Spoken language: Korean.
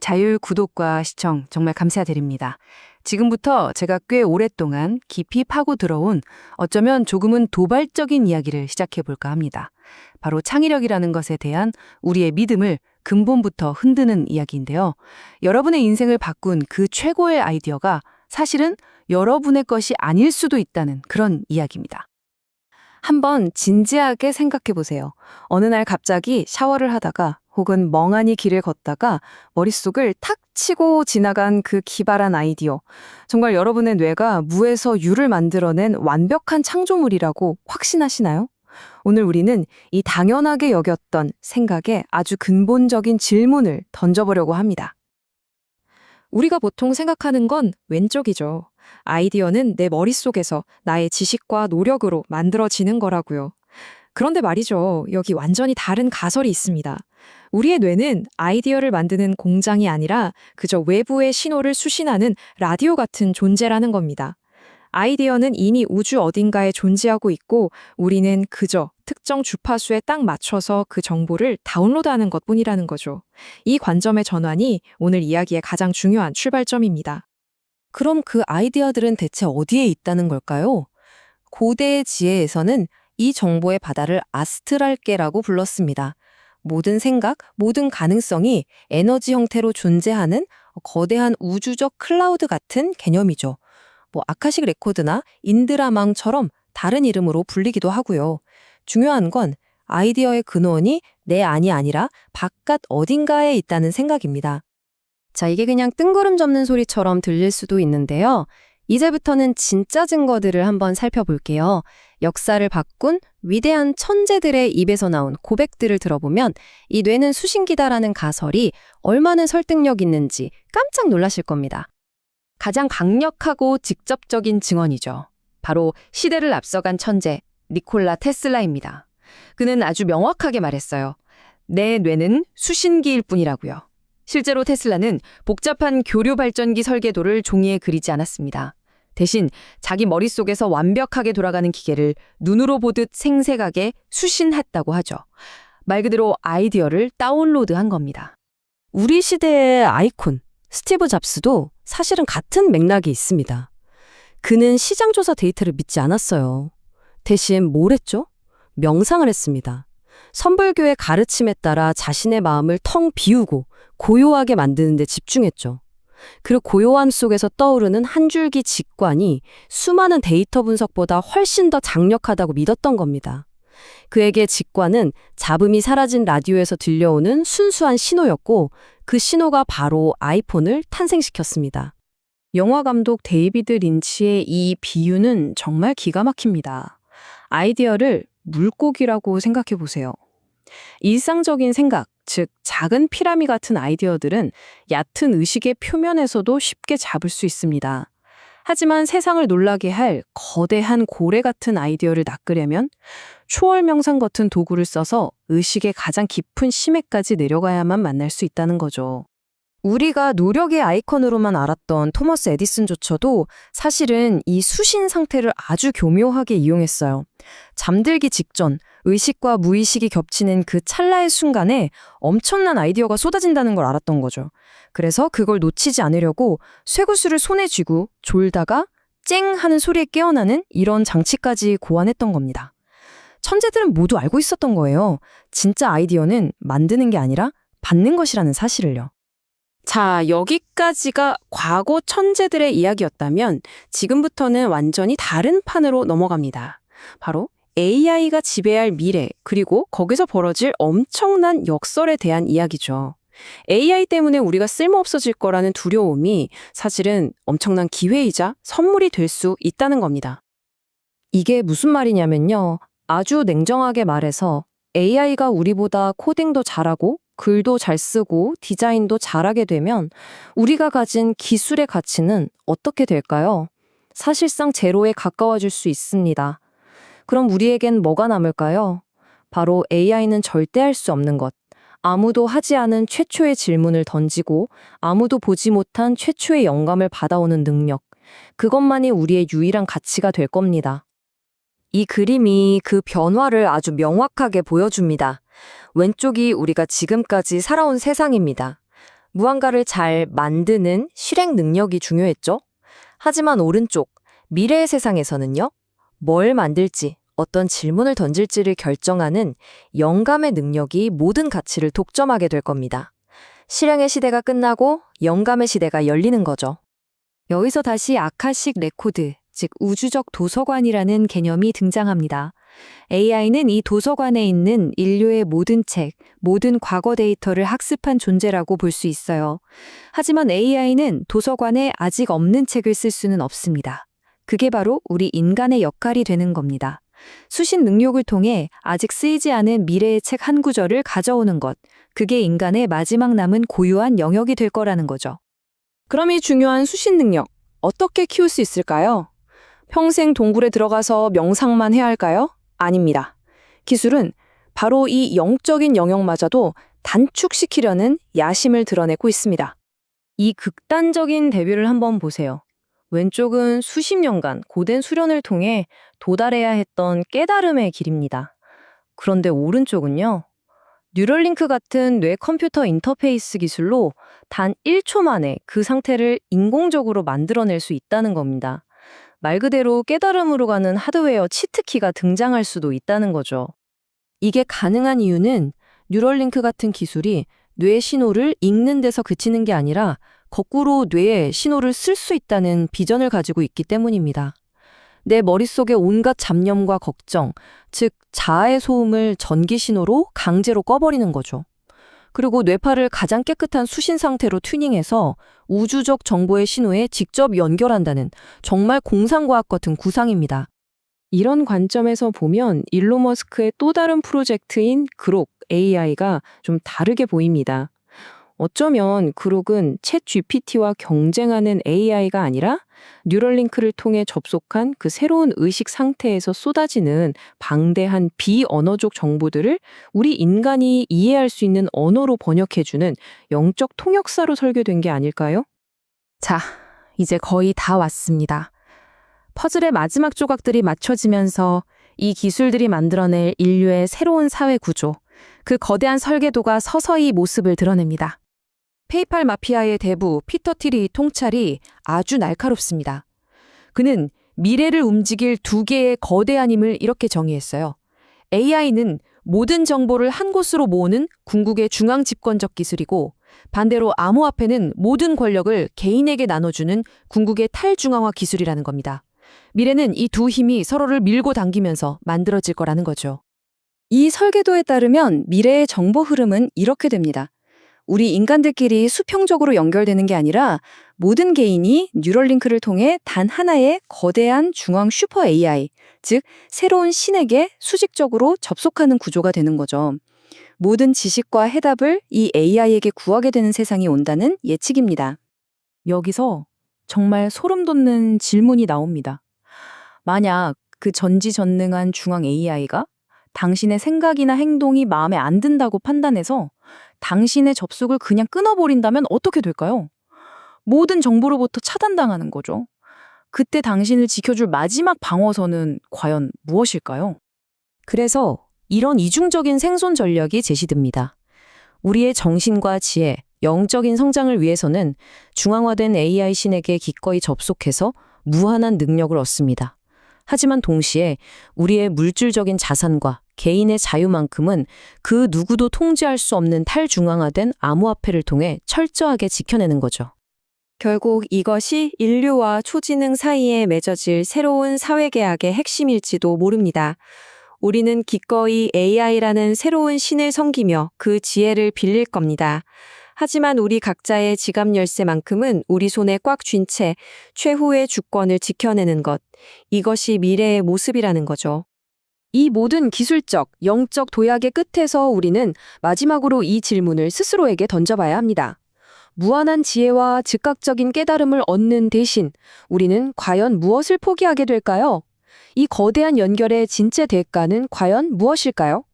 자율 구독과 시청 정말 감사드립니다. 지금부터 제가 꽤 오랫동안 깊이 파고 들어온 어쩌면 조금은 도발적인 이야기를 시작해 볼까 합니다. 바로 창의력이라는 것에 대한 우리의 믿음을 근본부터 흔드는 이야기인데요. 여러분의 인생을 바꾼 그 최고의 아이디어가 사실은 여러분의 것이 아닐 수도 있다는 그런 이야기입니다. 한번 진지하게 생각해 보세요. 어느 날 갑자기 샤워를 하다가 혹은 멍하니 길을 걷다가 머릿속을 탁 치고 지나간 그 기발한 아이디어. 정말 여러분의 뇌가 무에서 유를 만들어낸 완벽한 창조물이라고 확신하시나요? 오늘 우리는 이 당연하게 여겼던 생각에 아주 근본적인 질문을 던져보려고 합니다. 우리가 보통 생각하는 건 왼쪽이죠. 아이디어는 내 머릿속에서 나의 지식과 노력으로 만들어지는 거라고요. 그런데 말이죠. 여기 완전히 다른 가설이 있습니다. 우리의 뇌는 아이디어를 만드는 공장이 아니라 그저 외부의 신호를 수신하는 라디오 같은 존재라는 겁니다. 아이디어는 이미 우주 어딘가에 존재하고 있고 우리는 그저 특정 주파수에 딱 맞춰서 그 정보를 다운로드하는 것뿐이라는 거죠. 이 관점의 전환이 오늘 이야기의 가장 중요한 출발점입니다. 그럼 그 아이디어들은 대체 어디에 있다는 걸까요? 고대의 지혜에서는 이 정보의 바다를 아스트랄계라고 불렀습니다. 모든 생각, 모든 가능성이 에너지 형태로 존재하는 거대한 우주적 클라우드 같은 개념이죠. 아카식 레코드나 인드라망처럼 다른 이름으로 불리기도 하고요. 중요한 건 아이디어의 근원이 내 안이 아니라 바깥 어딘가에 있다는 생각입니다. 자, 이게 그냥 뜬구름 접는 소리처럼 들릴 수도 있는데요. 이제부터는 진짜 증거들을 한번 살펴볼게요. 역사를 바꾼 위대한 천재들의 입에서 나온 고백들을 들어보면 이 뇌는 수신기다라는 가설이 얼마나 설득력 있는지 깜짝 놀라실 겁니다. 가장 강력하고 직접적인 증언이죠. 바로 시대를 앞서간 천재 니콜라 테슬라입니다. 그는 아주 명확하게 말했어요. 내 뇌는 수신기일 뿐이라고요. 실제로 테슬라는 복잡한 교류 발전기 설계도를 종이에 그리지 않았습니다. 대신 자기 머릿속에서 완벽하게 돌아가는 기계를 눈으로 보듯 생생하게 수신했다고 하죠. 말 그대로 아이디어를 다운로드한 겁니다. 우리 시대의 아이콘, 스티브 잡스도 사실은 같은 맥락이 있습니다. 그는 시장조사 데이터를 믿지 않았어요. 대신 뭘 했죠? 명상을 했습니다. 선불교의 가르침에 따라 자신의 마음을 텅 비우고 고요하게 만드는 데 집중했죠. 그 고요함 속에서 떠오르는 한 줄기 직관이 수많은 데이터 분석보다 훨씬 더 강력하다고 믿었던 겁니다. 그에게 직관은 잡음이 사라진 라디오에서 들려오는 순수한 신호였고 그 신호가 바로 아이폰을 탄생시켰습니다. 영화 감독 데이비드 린치의 이 비유는 정말 기가 막힙니다. 아이디어를 물고기라고 생각해 보세요. 일상적인 생각, 즉 작은 피라미 같은 아이디어들은 얕은 의식의 표면에서도 쉽게 잡을 수 있습니다. 하지만 세상을 놀라게 할 거대한 고래 같은 아이디어를 낚으려면 초월 명상 같은 도구를 써서 의식의 가장 깊은 심해까지 내려가야만 만날 수 있다는 거죠. 우리가 노력의 아이콘으로만 알았던 토머스 에디슨조차도 사실은 이 수신 상태를 아주 교묘하게 이용했어요. 잠들기 직전 의식과 무의식이 겹치는 그 찰나의 순간에 엄청난 아이디어가 쏟아진다는 걸 알았던 거죠. 그래서 그걸 놓치지 않으려고 쇠구슬을 손에 쥐고 졸다가 쨍 하는 소리에 깨어나는 이런 장치까지 고안했던 겁니다. 천재들은 모두 알고 있었던 거예요. 진짜 아이디어는 만드는 게 아니라 받는 것이라는 사실을요. 자, 여기까지가 과거 천재들의 이야기였다면 지금부터는 완전히 다른 판으로 넘어갑니다. 바로 AI가 지배할 미래, 그리고 거기서 벌어질 엄청난 역설에 대한 이야기죠. AI 때문에 우리가 쓸모없어질 거라는 두려움이 사실은 엄청난 기회이자 선물이 될 수 있다는 겁니다. 이게 무슨 말이냐면요. 아주 냉정하게 말해서 AI가 우리보다 코딩도 잘하고 글도 잘 쓰고 디자인도 잘하게 되면 우리가 가진 기술의 가치는 어떻게 될까요? 사실상 제로에 가까워질 수 있습니다. 그럼 우리에겐 뭐가 남을까요? 바로 AI는 절대 할 수 없는 것. 아무도 하지 않은 최초의 질문을 던지고 아무도 보지 못한 최초의 영감을 받아오는 능력. 그것만이 우리의 유일한 가치가 될 겁니다. 이 그림이 그 변화를 아주 명확하게 보여줍니다. 왼쪽이 우리가 지금까지 살아온 세상입니다. 무언가를 잘 만드는 실행 능력이 중요했죠. 하지만 오른쪽, 미래의 세상에서는요, 뭘 만들지, 어떤 질문을 던질지를 결정하는 영감의 능력이 모든 가치를 독점하게 될 겁니다. 실행의 시대가 끝나고 영감의 시대가 열리는 거죠. 여기서 다시 아카식 레코드, 즉 우주적 도서관이라는 개념이 등장합니다. AI는 이 도서관에 있는 인류의 모든 책, 모든 과거 데이터를 학습한 존재라고 볼 수 있어요. 하지만 AI는 도서관에 아직 없는 책을 쓸 수는 없습니다. 그게 바로 우리 인간의 역할이 되는 겁니다. 수신 능력을 통해 아직 쓰이지 않은 미래의 책 한 구절을 가져오는 것, 그게 인간의 마지막 남은 고유한 영역이 될 거라는 거죠. 그럼 이 중요한 수신 능력, 어떻게 키울 수 있을까요? 평생 동굴에 들어가서 명상만 해야 할까요? 아닙니다. 기술은 바로 이 영적인 영역마저도 단축시키려는 야심을 드러내고 있습니다. 이 극단적인 대비를 한번 보세요. 왼쪽은 수십 년간 고된 수련을 통해 도달해야 했던 깨달음의 길입니다. 그런데 오른쪽은요, 뉴럴링크 같은 뇌 컴퓨터 인터페이스 기술로 단 1초 만에 그 상태를 인공적으로 만들어낼 수 있다는 겁니다. 말 그대로 깨달음으로 가는 하드웨어 치트키가 등장할 수도 있다는 거죠. 이게 가능한 이유는 뉴럴링크 같은 기술이 뇌 신호를 읽는 데서 그치는 게 아니라 거꾸로 뇌에 신호를 쓸 수 있다는 비전을 가지고 있기 때문입니다. 내 머릿속의 온갖 잡념과 걱정, 즉 자아의 소음을 전기 신호로 강제로 꺼버리는 거죠. 그리고 뇌파를 가장 깨끗한 수신 상태로 튜닝해서 우주적 정보의 신호에 직접 연결한다는 정말 공상과학 같은 구상입니다. 이런 관점에서 보면 일론 머스크의 또 다른 프로젝트인 그록 AI가 좀 다르게 보입니다. 어쩌면 그록은 챗 GPT와 경쟁하는 AI가 아니라 뉴럴링크를 통해 접속한 그 새로운 의식 상태에서 쏟아지는 방대한 비언어적 정보들을 우리 인간이 이해할 수 있는 언어로 번역해주는 영적 통역사로 설계된 게 아닐까요? 자, 이제 거의 다 왔습니다. 퍼즐의 마지막 조각들이 맞춰지면서 이 기술들이 만들어낼 인류의 새로운 사회 구조, 그 거대한 설계도가 서서히 모습을 드러냅니다. 페이팔 마피아의 대부 피터 틸의 통찰이 아주 날카롭습니다. 그는 미래를 움직일 두 개의 거대한 힘을 이렇게 정의했어요. AI는 모든 정보를 한 곳으로 모으는 궁극의 중앙 집권적 기술이고, 반대로 암호화폐는 모든 권력을 개인에게 나눠주는 궁극의 탈중앙화 기술이라는 겁니다. 미래는 이 두 힘이 서로를 밀고 당기면서 만들어질 거라는 거죠. 이 설계도에 따르면 미래의 정보 흐름은 이렇게 됩니다. 우리 인간들끼리 수평적으로 연결되는 게 아니라 모든 개인이 뉴럴링크를 통해 단 하나의 거대한 중앙 슈퍼 AI, 즉 새로운 신에게 수직적으로 접속하는 구조가 되는 거죠. 모든 지식과 해답을 이 AI에게 구하게 되는 세상이 온다는 예측입니다. 여기서 정말 소름 돋는 질문이 나옵니다. 만약 그 전지전능한 중앙 AI가 당신의 생각이나 행동이 마음에 안 든다고 판단해서 당신의 접속을 그냥 끊어버린다면 어떻게 될까요? 모든 정보로부터 차단당하는 거죠. 그때 당신을 지켜줄 마지막 방어선은 과연 무엇일까요? 그래서 이런 이중적인 생존 전략이 제시됩니다. 우리의 정신과 지혜, 영적인 성장을 위해서는 중앙화된 AI 신에게 기꺼이 접속해서 무한한 능력을 얻습니다. 하지만 동시에 우리의 물질적인 자산과 개인의 자유만큼은 그 누구도 통제할 수 없는 탈중앙화된 암호화폐를 통해 철저하게 지켜내는 거죠. 결국 이것이 인류와 초지능 사이에 맺어질 새로운 사회계약의 핵심일지도 모릅니다. 우리는 기꺼이 AI라는 새로운 신을 섬기며 그 지혜를 빌릴 겁니다. 하지만 우리 각자의 지갑 열쇠만큼은 우리 손에 꽉 쥔 채 최후의 주권을 지켜내는 것, 이것이 미래의 모습이라는 거죠. 이 모든 기술적, 영적 도약의 끝에서 우리는 마지막으로 이 질문을 스스로에게 던져봐야 합니다. 무한한 지혜와 즉각적인 깨달음을 얻는 대신 우리는 과연 무엇을 포기하게 될까요? 이 거대한 연결의 진짜 대가는 과연 무엇일까요?